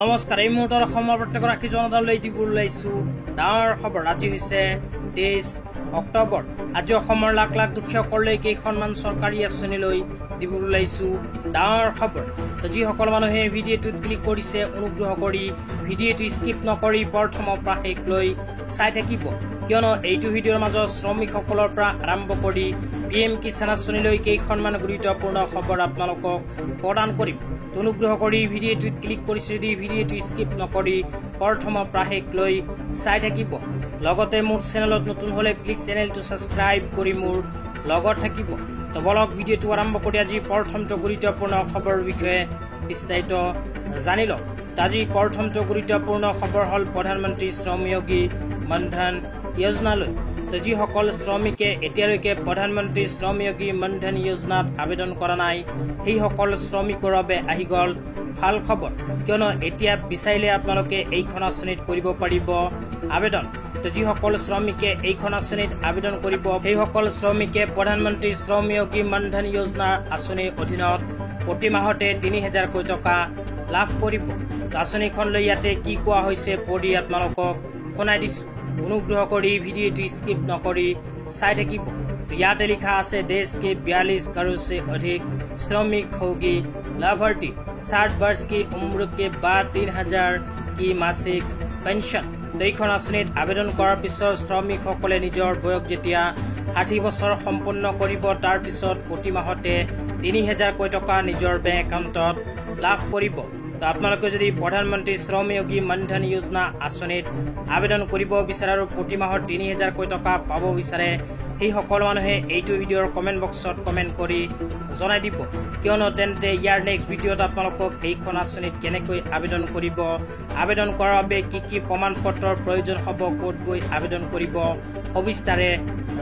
নমস্কাৰ। এই মুহূৰ্তৰ অসমৰ প্ৰত্যেকগৰাকী জনতালৈ দিব ওলাইছোঁ ডাঙৰ খবৰ। আজি হৈছে 23 অক্টোবৰ। আজি অসমৰ লাখ লাখ দুখীয়াসকললৈ কেইখনমান চৰকাৰী আঁচনিলৈ দিব ওলাইছোঁ ডাঙৰ খবৰ। তো যিসকল মানুহে ভিডিঅ'টোত ক্লিক কৰিছে অনুগ্ৰহ কৰি ভিডিঅ'টো স্কিপ নকৰি প্ৰথমৰ পৰা শেষলৈ চাই থাকিব, কিয়নো এইটো ভিডিঅ'ৰ মাজত শ্ৰমিকসকলৰ পৰা আৰম্ভ কৰি PM কিষাণ আঁচনিলৈ কেইখনমান গুৰুত্বপূৰ্ণ খবৰ আপোনালোকক প্ৰদান কৰিম। অনুগ্ৰহ কৰি ভিডিঅ'টোত ক্লিক কৰিছে যদি ভিডিঅ'টো স্কিপ নকৰি প্ৰথমৰ পৰা শেষলৈ চাই থাকিব। লগতে মোৰ চেনেলত নতুন হ'লে প্লিজ চেনেলটো ছাবস্ক্ৰাইব কৰি মোৰ লগত থাকিব। তো বলক ভিডিঅ'টো আৰম্ভ কৰি আজি প্ৰথমটো গুৰুত্বপূৰ্ণ খবৰৰ বিষয়ে বিস্তাৰিত জানি লওক। আজি প্ৰথমটো গুৰুত্বপূৰ্ণ খবৰ হ'ল প্ৰধানমন্ত্ৰী শ্ৰমযোগী মনধন যোজনালৈ। তো যিসকল শ্ৰমিকে এতিয়ালৈকে প্ৰধানমন্ত্ৰী শ্ৰমযোগী মনধন যোজনাত আবেদন কৰা নাই, সেইসকল শ্ৰমিকৰ বাবে আহি গ'ল ভাল খবৰ, কিয়নো এতিয়া বিচাৰিলে আপোনালোকে এইখন আঁচনিত কৰিব পাৰিব আবেদন। তো যিসকল শ্ৰমিকে এইখন আঁচনিত আবেদন কৰিব, সেইসকল শ্ৰমিকে প্ৰধানমন্ত্ৰী শ্ৰমযোগী মনধন যোজনাৰ আঁচনিৰ অধীনত প্ৰতি মাহতে ৩০০০কৈ টকা লাভ কৰিব। আঁচনিখন লৈ ইয়াতে কি কোৱা হৈছে পঢ়ি আপোনালোকক শুনাই দিছোঁ। অনুগ্ৰহ কৰি ভিডিঅ'টো স্কিপ নকৰি চাই থাকিব। ইয়াতে লিখা আছে देश के 42 करोड़ से अधिक श्रमिक होगी लाभार्थी। 60 वर्ष की उम्र के बाद 3000 की मासिक पेंशन। এইখন আঁচনিত আবেদন কৰাৰ পিছত শ্ৰমিকসকলে নিজৰ বয়স যেতিয়া 60 বছৰ সম্পূৰ্ণ কৰিব, তাৰ পিছত প্ৰতি মাহতে ৩০০০কৈ টকা নিজৰ বেংক একাউণ্টত লাভ কৰিব। তো আপোনালোকে যদি প্ৰধানমন্ত্ৰী শ্ৰমযোগী মনধন যোজনা আঁচনিত আবেদন কৰিব বিচাৰে আৰু প্ৰতি মাহত ৩০০০কৈ টকা পাব বিচাৰে, সেইসকল মানুহে এইটো ভিডিঅ'ৰ কমেণ্ট বক্সত কমেণ্ট কৰি জনাই দিব, কিয়নো তেন্তে ইয়াৰ নেক্সট ভিডিঅ'ত আপোনালোকক এইখন আঁচনিত কেনেকৈ আবেদন কৰিব, আবেদন কৰাৰ বাবে কি কি প্ৰমাণ পত্ৰৰ প্ৰয়োজন হ'ব, ক'ত গৈ আবেদন কৰিব সবিস্তাৰে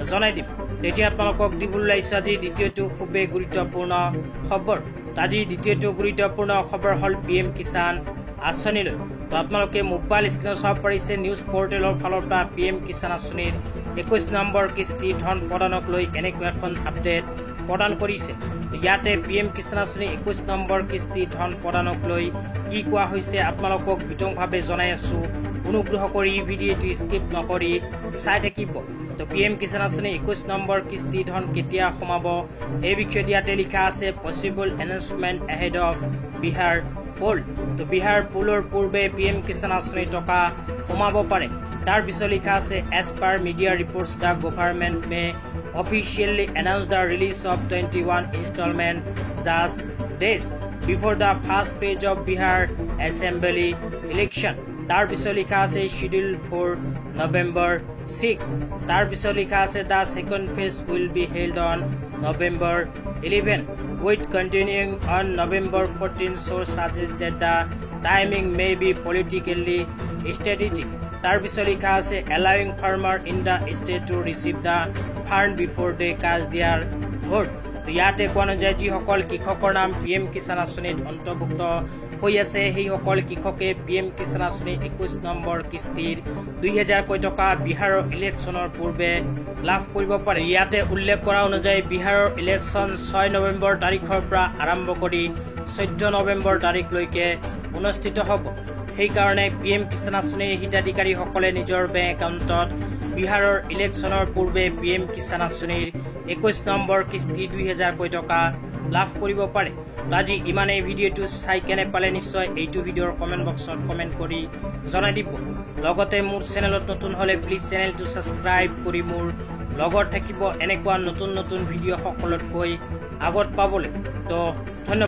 জনাই দিব। এতিয়া আপোনালোকক দিবলৈ ওলাইছোঁ আজি দ্বিতীয়টো খুবেই গুৰুত্বপূৰ্ণ খবৰ। আজি দ্বিতীয়টো গুৰুত্বপূৰ্ণ খবৰ হ'ল PM কিষাণ আঁচনিলৈ। তো আপোনালোকে মোবাইল স্ক্ৰীণত চাব পাৰিছে নিউজ পৰ্টেলৰ ফালৰ পৰা PM কিষাণ আঁচনিৰ 21 নম্বৰ কিস্তি ধন প্ৰদানক লৈ এনেকুৱা এখন আপডেট প্ৰদান কৰিছে। ইয়াতে PM কিষাণ আঁচনি 21 নম্বৰ কিস্তি ধন প্ৰদানক লৈ কি কোৱা হৈছে আপোনালোকক বিতংভাৱে জনাই আছোঁ। অনুগ্ৰহ কৰি ভিডিঅ'টো স্কিপ নকৰি চাই থাকিব। তো PM কিষাণ আঁচনি 21 নম্বৰ কিস্তি ধন কেতিয়া সোমাব এই বিষয়ত ইয়াতে লিখা আছে possible announcement ahead of Bihar poll. তো বিহাৰ পোলৰ পূৰ্বে PM কিষাণ আঁচনি টকা সোমাব পাৰে। তাৰ পিছত লিখা আছে as per media reports the government may officially announce the release of 21 instalment just days before the first phase of Bihar assembly election. তাৰ পিছত লিখা আছে শিডিউল ফৰ নৱেম্বৰ 6। তাৰ পিছত লিখা আছে the second phase will be held on November 11 with continuing on November 14, so suggests that the timing may be politically strategic. তাৰ পিছত লিখা আছে allowing farmer in the state to receive the fund before they cast their vote. তো ইয়াতে কোৱা নাযায় যিসকল কৃষকৰ নাম PM কিষাণ আঁচনিত অন্তৰ্ভুক্ত হৈ আছে, সেইসকল কৃষকে PM কিষাণ আঁচনি 21 নম্বৰ কিস্তিৰ ২০০০কৈ টকা বিহাৰৰ ইলেকশ্যনৰ পূৰ্বে লাভ কৰিব পাৰে। ইয়াতে উল্লেখ কৰা অনুযায়ী বিহাৰৰ ইলেকশ্যন 6 নৱেম্বৰ তাৰিখৰ পৰা আৰম্ভ কৰি 14 নৱেম্বৰ তাৰিখলৈকে অনুষ্ঠিত হ'ব। সেইকাৰণে PM কিষাণ আঁচনিৰ হিতাধিকাৰীসকলে নিজৰ বেংক একাউণ্টত বিহাৰৰ ইলেকশ্যনৰ পূৰ্বে PM কিষাণ আঁচনিৰ 21 নম্বৰ কিস্তি ২০০০কৈ টকা লাভ কৰিব পাৰে। আজি ইমানেই। ভিডিঅ'টো চাই কেনে পালে নিশ্চয় এইটো ভিডিঅ'ৰ কমেণ্ট বক্সত কমেণ্ট কৰি জনাই দিব। লগতে মোৰ চেনেলত নতুন হ'লে প্লিজ চেনেলটো ছাবস্ক্ৰাইব কৰি মোৰ লগত থাকিব এনেকুৱা নতুন নতুন ভিডিঅ' সকলোতকৈ আগত পাবলৈ। তো ধন্যবাদ।